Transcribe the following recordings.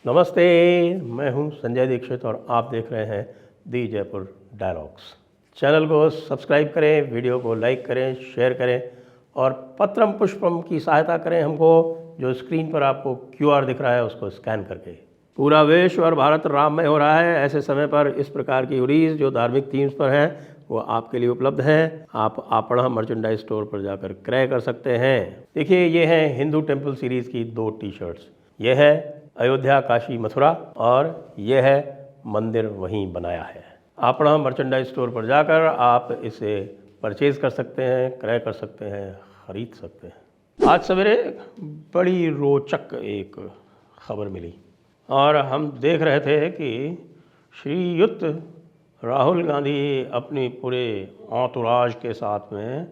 नमस्ते, मैं हूं संजय दीक्षित और आप देख रहे हैं दी जयपुर डायलॉग्स। चैनल को सब्सक्राइब करें, वीडियो को लाइक करें, शेयर करें और पत्रम पुष्पम की सहायता करें हमको। जो स्क्रीन पर आपको QR दिख रहा है उसको स्कैन करके। पूरा विश्व और भारत राममय हो रहा है। ऐसे समय पर इस प्रकार की हुडीज़ जो धार्मिक थीम्स पर हैं वो आपके लिए उपलब्ध हैं। आप आपणा मर्चेंडाइज स्टोर पर जाकर क्रय कर सकते हैं। देखिए, ये हैं हिंदू टेम्पल सीरीज़ की 2 टी-शर्ट्स। ये है अयोध्या, काशी, मथुरा और यह है मंदिर वहीं बनाया है। आपणा मर्चेंडाइज स्टोर पर जाकर आप इसे परचेज़ कर सकते हैं, क्रय कर सकते हैं, ख़रीद सकते हैं। आज सवेरे बड़ी रोचक एक खबर मिली और हम देख रहे थे कि श्रीयुत राहुल गांधी अपनी पूरे एंटोराज के साथ में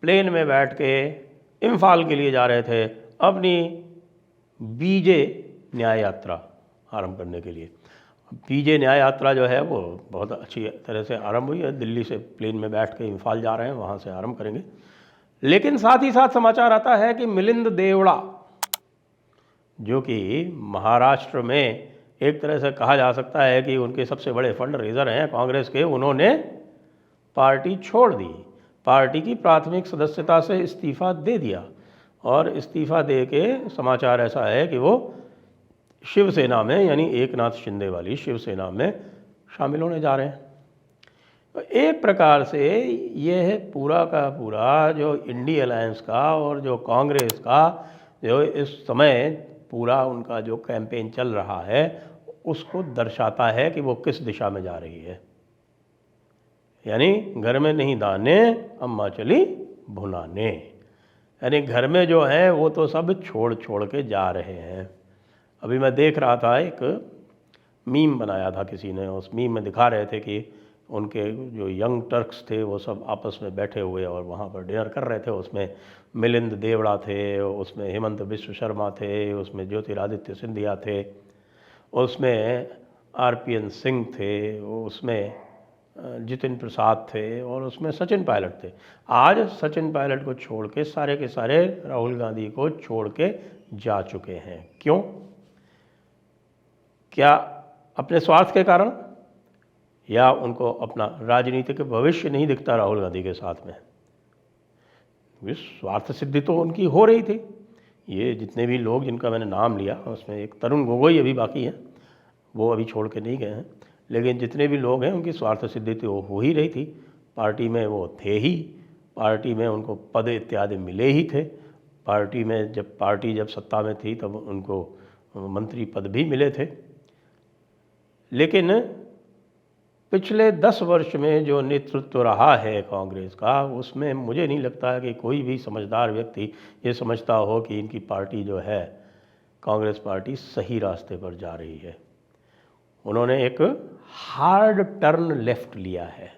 प्लेन में बैठ के इम्फाल के लिए जा रहे थे अपनी बीजे न्याय यात्रा आरंभ करने के लिए। बीजे न्याय यात्रा जो है वो बहुत अच्छी तरह से आरंभ हुई है। दिल्ली से प्लेन में बैठ के इम्फाल जा रहे हैं, वहाँ से आरंभ करेंगे। लेकिन साथ ही साथ समाचार आता है कि मिलिंद देवड़ा, जो कि महाराष्ट्र में एक तरह से कहा जा सकता है कि उनके सबसे बड़े फंड रेजर हैं कांग्रेस के, उन्होंने पार्टी छोड़ दी। पार्टी की प्राथमिक सदस्यता से इस्तीफ़ा दे दिया और इस्तीफ़ा दे के समाचार ऐसा है कि वो शिवसेना में, यानी एकनाथ शिंदे वाली शिवसेना में शामिल होने जा रहे हैं। तो एक प्रकार से यह पूरा का पूरा जो इंडी अलायंस का और जो कांग्रेस का जो इस समय पूरा उनका जो कैंपेन चल रहा है उसको दर्शाता है कि वो किस दिशा में जा रही है। यानी घर में नहीं दाने, अम्मा चली भुनाने। यानी घर में जो है वो तो सब छोड़ छोड़ के जा रहे हैं। अभी मैं देख रहा था, एक मीम बनाया था किसी ने। उस मीम में दिखा रहे थे कि उनके जो यंग टर्क्स थे वो सब आपस में बैठे हुए और वहाँ पर डिनर कर रहे थे। उसमें मिलिंद देवड़ा थे, उसमें हेमंत बिश्व शर्मा थे, उसमें ज्योतिरादित्य सिंधिया थे, उसमें RPN सिंह थे, उसमें जितिन प्रसाद थे और उसमें सचिन पायलट थे। आज सचिन पायलट को छोड़ के सारे राहुल गांधी को छोड़ के जा चुके हैं। क्यों? क्या अपने स्वार्थ के कारण, या उनको अपना राजनीतिक भविष्य नहीं दिखता राहुल गांधी के साथ में? स्वार्थ सिद्धि तो उनकी हो रही थी। ये जितने भी लोग जिनका मैंने नाम लिया उसमें एक तरुण गोगोई अभी बाकी हैं, वो अभी छोड़ के नहीं गए हैं, लेकिन जितने भी लोग हैं उनकी स्वार्थ सिद्धि तो हो ही रही थी। पार्टी में वो थे ही, पार्टी में उनको पद इत्यादि मिले ही थे। पार्टी में जब सत्ता में थी तब उनको मंत्री पद भी मिले थे। लेकिन पिछले 10 वर्ष में जो नेतृत्व रहा है कांग्रेस का, उसमें मुझे नहीं लगता है कि कोई भी समझदार व्यक्ति ये समझता हो कि इनकी पार्टी जो है, कांग्रेस पार्टी, सही रास्ते पर जा रही है। उन्होंने एक हार्ड टर्न लेफ्ट लिया है।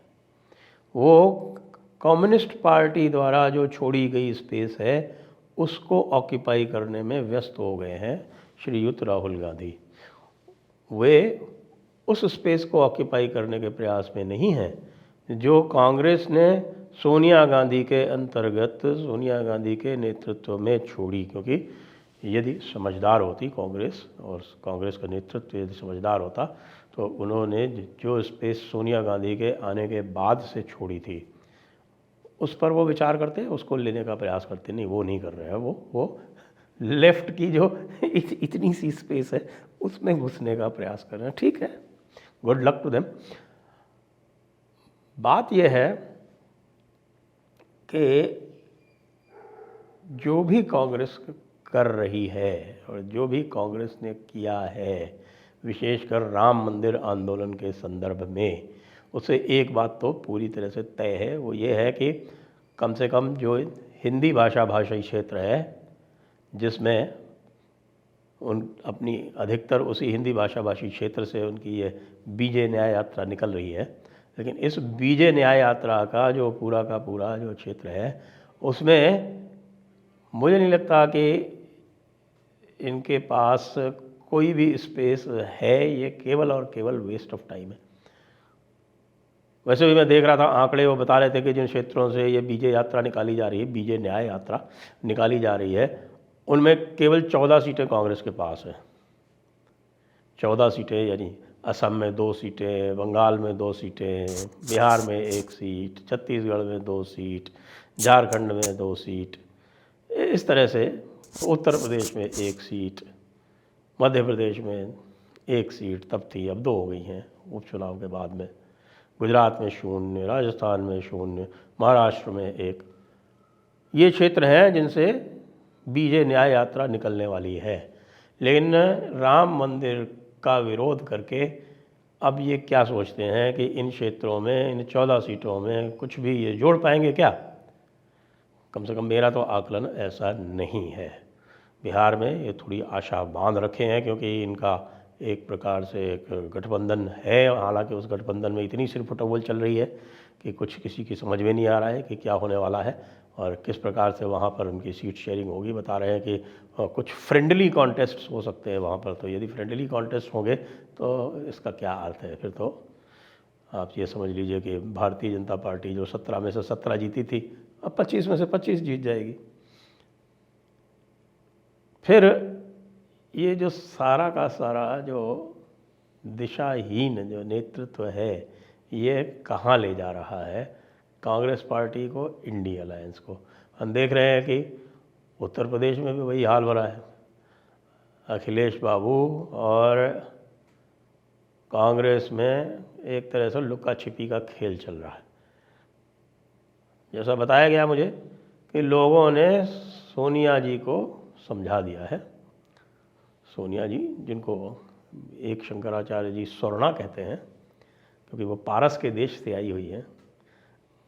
वो कम्युनिस्ट पार्टी द्वारा जो छोड़ी गई स्पेस है उसको ऑक्यूपाई करने में व्यस्त हो गए हैं श्रीयुत राहुल गांधी। वे उस स्पेस को ऑक्यूपाई करने के प्रयास में नहीं हैं जो कांग्रेस ने सोनिया गांधी के अंतर्गत, सोनिया गांधी के नेतृत्व में छोड़ी। क्योंकि यदि समझदार होती कांग्रेस और कांग्रेस का नेतृत्व यदि समझदार होता तो उन्होंने जो स्पेस सोनिया गांधी के आने के बाद से छोड़ी थी उस पर वो विचार करते, उसको लेने का प्रयास करते। नहीं, वो नहीं कर रहे हैं। वो लेफ्ट की जो इतनी सी स्पेस है उसमें घुसने का प्रयास कर रहे हैं। ठीक है, गुड लक टू देम। बात यह है कि जो भी कांग्रेस कर रही है और जो भी कांग्रेस ने किया है, विशेषकर राम मंदिर आंदोलन के संदर्भ में, उससे एक बात तो पूरी तरह से तय है। वो ये है कि कम से कम जो हिंदी भाषाई क्षेत्र है, जिसमें उन अपनी अधिकतर उसी हिंदी भाषी क्षेत्र से उनकी ये बीजे न्याय यात्रा निकल रही है। लेकिन इस बीजे न्याय यात्रा का जो पूरा का पूरा जो क्षेत्र है उसमें मुझे नहीं लगता कि इनके पास कोई भी स्पेस है। ये केवल और केवल वेस्ट ऑफ टाइम है। वैसे भी मैं देख रहा था आंकड़े, वो बता रहे थे कि जिन क्षेत्रों से ये बीजे यात्रा निकाली जा रही है, बीजे न्याय यात्रा निकाली जा रही है, उनमें केवल 14 सीटें कांग्रेस के पास हैं। 14 सीटें, यानी असम में 2 सीटें, बंगाल में 2 सीटें, बिहार में 1 सीट, छत्तीसगढ़ में 2 सीट, झारखंड में 2 सीट, इस तरह से उत्तर प्रदेश में 1 सीट, मध्य प्रदेश में 1 सीट तब थी, अब 2 हो गई हैं उपचुनाव के बाद में। गुजरात में 0, राजस्थान में 0, महाराष्ट्र में 1। ये क्षेत्र हैं जिनसे बीजे न्याय यात्रा निकलने वाली है। लेकिन राम मंदिर का विरोध करके अब ये क्या सोचते हैं कि इन क्षेत्रों में, इन 14 सीटों में कुछ भी ये जोड़ पाएंगे क्या? कम से कम मेरा तो आकलन ऐसा नहीं है। बिहार में ये थोड़ी आशा बांध रखे हैं, क्योंकि इनका एक प्रकार से एक गठबंधन है। हालांकि उस गठबंधन में इतनी सिरफुटौल चल रही है कि कुछ किसी की समझ में नहीं आ रहा है कि क्या होने वाला है और किस प्रकार से वहाँ पर उनकी सीट शेयरिंग होगी। बता रहे हैं कि कुछ फ्रेंडली कॉन्टेस्ट हो सकते हैं वहाँ पर। तो यदि फ्रेंडली कॉन्टेस्ट होंगे तो इसका क्या अर्थ है? फिर तो आप ये समझ लीजिए कि भारतीय जनता पार्टी जो 17 में से 17 जीती थी, अब 25 में से 25 जीत जाएगी। फिर ये जो सारा का सारा जो दिशाहीन जो नेतृत्व है, ये कहाँ ले जा रहा है कांग्रेस पार्टी को, इंडी अलायंस को? हम देख रहे हैं कि उत्तर प्रदेश में भी वही हाल हो रहा है। अखिलेश बाबू और कांग्रेस में एक तरह से लुका छिपी का खेल चल रहा है। जैसा बताया गया मुझे कि लोगों ने सोनिया जी को समझा दिया है। सोनिया जी, जिनको एक शंकराचार्य जी स्वर्णा कहते हैं, क्योंकि वो पारस के देश से आई हुई हैं।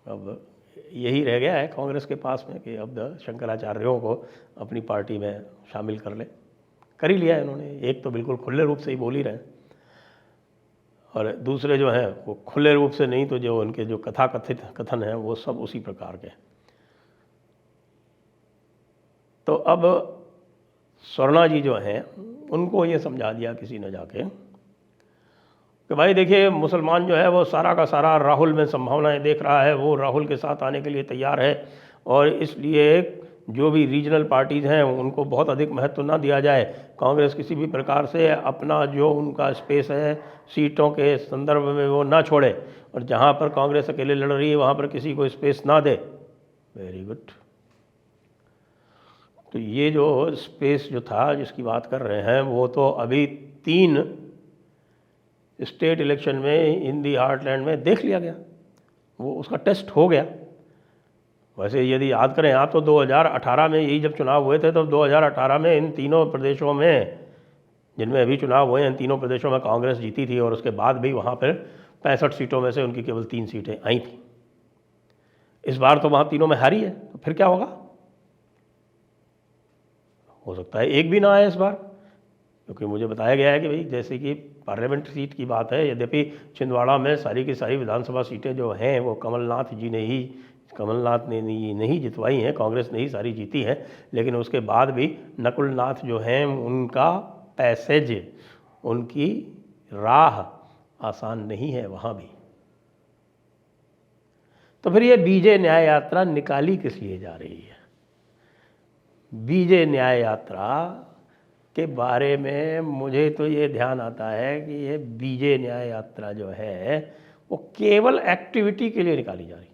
अब यही रह गया है कांग्रेस के पास में कि अब शंकराचार्यों को अपनी पार्टी में शामिल कर ही लिया है इन्होंने। एक तो बिल्कुल खुले रूप से ही बोल ही रहे हैं, और दूसरे जो हैं वो खुले रूप से नहीं, तो जो उनके जो कथन हैं वो सब उसी प्रकार के। तो अब स्वर्णा जी जो हैं उनको ये समझा दिया किसी ने जाके कि भाई देखिए, मुसलमान जो है वो सारा का सारा राहुल में संभावनाएं देख रहा है, वो राहुल के साथ आने के लिए तैयार है, और इसलिए जो भी रीजनल पार्टीज़ हैं उनको बहुत अधिक महत्व ना दिया जाए। कांग्रेस किसी भी प्रकार से अपना जो उनका स्पेस है सीटों के संदर्भ में वो ना छोड़े, और जहाँ पर कांग्रेस अकेले लड़ रही है वहाँ पर किसी को स्पेस ना दे। Very good. तो ये जो स्पेस जो था जिसकी बात कर रहे हैं, वो तो अभी 3 स्टेट इलेक्शन में हिंदी हार्टलैंड में देख लिया गया, वो उसका टेस्ट हो गया। वैसे यदि याद करें आप, तो 2018 में यही जब चुनाव हुए थे, तो 2018 में इन तीनों प्रदेशों में जिनमें अभी चुनाव हुए हैं, इन तीनों प्रदेशों में कांग्रेस जीती थी, और उसके बाद भी वहाँ पर 65 सीटों में से उनकी केवल 3 सीटें आई थी। इस बार तो वहाँ तीनों में हारी है, तो फिर क्या होगा? हो सकता है एक भी ना आए इस बार, क्योंकि मुझे बताया गया है कि भाई जैसे कि पार्लियामेंट सीट की बात है, यद्यपि छिंदवाड़ा में सारी की सारी विधानसभा सीटें जो हैं वो कमलनाथ ने नहीं जितवाई हैं, कांग्रेस ने ही सारी जीती हैं, लेकिन उसके बाद भी नकुलनाथ जो हैं उनका पैसेज, उनकी राह आसान नहीं है वहाँ भी। तो फिर ये बीजे न्याय यात्रा निकाली किस लिए जा रही है? बीजे न्याय यात्रा के बारे में मुझे तो ये ध्यान आता है कि ये बीजे न्याय यात्रा जो है वो केवल एक्टिविटी के लिए निकाली जा रही।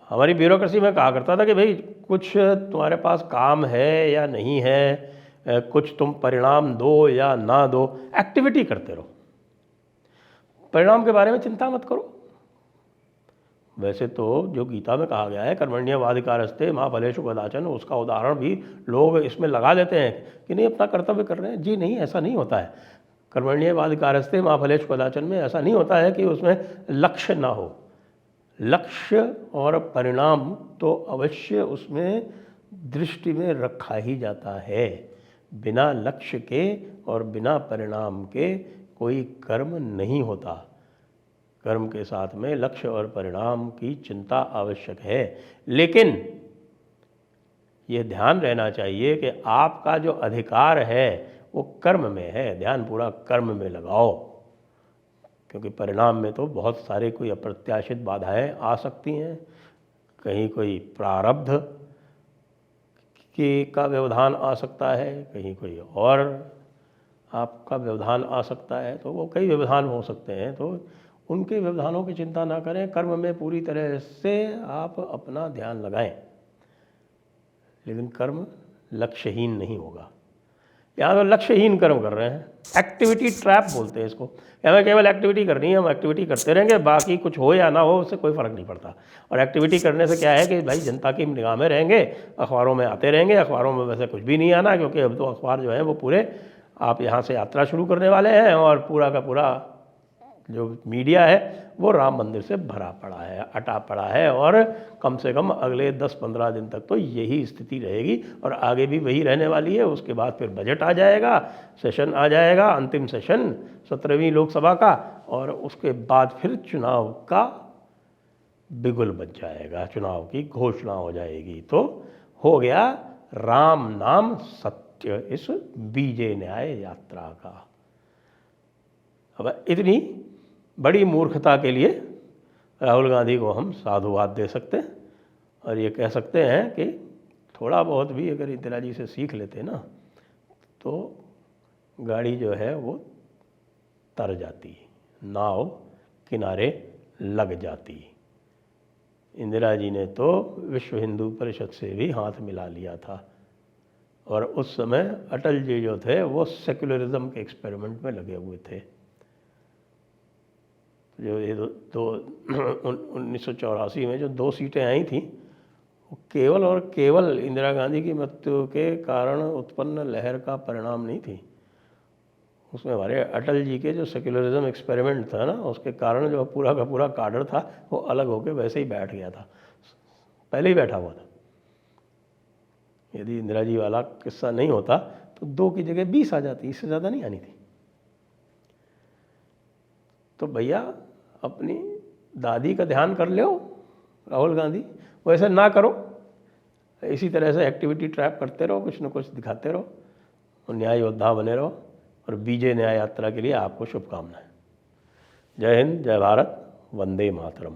हमारी ब्यूरोक्रेसी में कहा करता था कि भाई कुछ तुम्हारे पास काम है या नहीं है, कुछ तुम परिणाम दो या ना दो, एक्टिविटी करते रहो, परिणाम के बारे में चिंता मत करो। वैसे तो जो गीता में कहा गया है कर्मण्येवाधिकारस्ते मा फलेषु कदाचन, उसका उदाहरण भी लोग इसमें लगा देते हैं कि नहीं अपना कर्तव्य कर रहे हैं। जी नहीं, ऐसा नहीं होता है। कर्मण्येवाधिकारस्ते मा फलेषु कदाचन में ऐसा नहीं होता है कि उसमें लक्ष्य ना हो। लक्ष्य और परिणाम तो अवश्य उसमें दृष्टि में रखा ही जाता है। बिना लक्ष्य के और बिना परिणाम के कोई कर्म नहीं होता। कर्म के साथ में लक्ष्य और परिणाम की चिंता आवश्यक है, लेकिन ये ध्यान रहना चाहिए कि आपका जो अधिकार है वो कर्म में है। ध्यान पूरा कर्म में लगाओ, क्योंकि परिणाम में तो बहुत सारे कोई अप्रत्याशित बाधाएं आ सकती हैं। कहीं कोई प्रारब्ध का व्यवधान आ सकता है, कहीं कोई और आपका व्यवधान आ सकता है, तो वो कई व्यवधान हो सकते हैं, तो उनके व्यवधानों की चिंता ना करें, कर्म में पूरी तरह से आप अपना ध्यान लगाएं, लेकिन कर्म लक्ष्यहीन नहीं होगा। यहाँ तो लक्ष्यहीन कर्म कर रहे हैं, एक्टिविटी ट्रैप बोलते हैं इसको। हमें केवल एक्टिविटी करनी है, हम एक्टिविटी करते रहेंगे, बाकी कुछ हो या ना हो उससे कोई फ़र्क नहीं पड़ता। और एक्टिविटी करने से क्या है कि भाई जनता की निगाह में रहेंगे, अखबारों में आते रहेंगे। अखबारों में वैसे कुछ भी नहीं आना, क्योंकि अब तो अखबार जो है वो पूरे, आप यहाँ से यात्रा शुरू करने वाले हैं और पूरा का पूरा जो मीडिया है वो राम मंदिर से भरा पड़ा है, अटा पड़ा है, और कम से कम अगले 10-15 दिन तक तो यही स्थिति रहेगी और आगे भी वही रहने वाली है। उसके बाद फिर बजट आ जाएगा, सेशन आ जाएगा, अंतिम सेशन 17वीं लोकसभा का, और उसके बाद फिर चुनाव का बिगुल बज जाएगा, चुनाव की घोषणा हो जाएगी। तो हो गया राम नाम सत्य इस बीजे न्याय यात्रा का। अब इतनी बड़ी मूर्खता के लिए राहुल गांधी को हम साधुवाद दे सकते हैं और ये कह सकते हैं कि थोड़ा बहुत भी अगर इंदिरा जी से सीख लेते ना तो गाड़ी जो है वो तर जाती, नाव किनारे लग जाती। इंदिरा जी ने तो विश्व हिंदू परिषद से भी हाथ मिला लिया था, और उस समय अटल जी जो थे वो सेक्युलरिज्म के एक्सपेरिमेंट में लगे हुए थे। जो ये 1984 में जो 2 सीटें आई थी, वो केवल और केवल इंदिरा गांधी की मृत्यु के कारण उत्पन्न लहर का परिणाम नहीं थी। उसमें हमारे अटल जी के जो सेक्युलरिज्म एक्सपेरिमेंट था ना, उसके कारण जो पूरा का पूरा काडर था वो अलग होकर वैसे ही बैठ गया था, पहले ही बैठा हुआ था। यदि इंदिरा जी वाला किस्सा नहीं होता तो 2 की जगह 20 आ जाती, इससे ज़्यादा नहीं आनी थी। तो भैया अपनी दादी का ध्यान कर लो राहुल गांधी, वैसे ना करो, इसी तरह से एक्टिविटी ट्रैप करते रहो, कुछ न कुछ दिखाते रहो और न्याय योद्धा बने रहो। और बीजे न्याय यात्रा के लिए आपको शुभकामनाएं। जय हिंद, जय भारत, वंदे मातरम।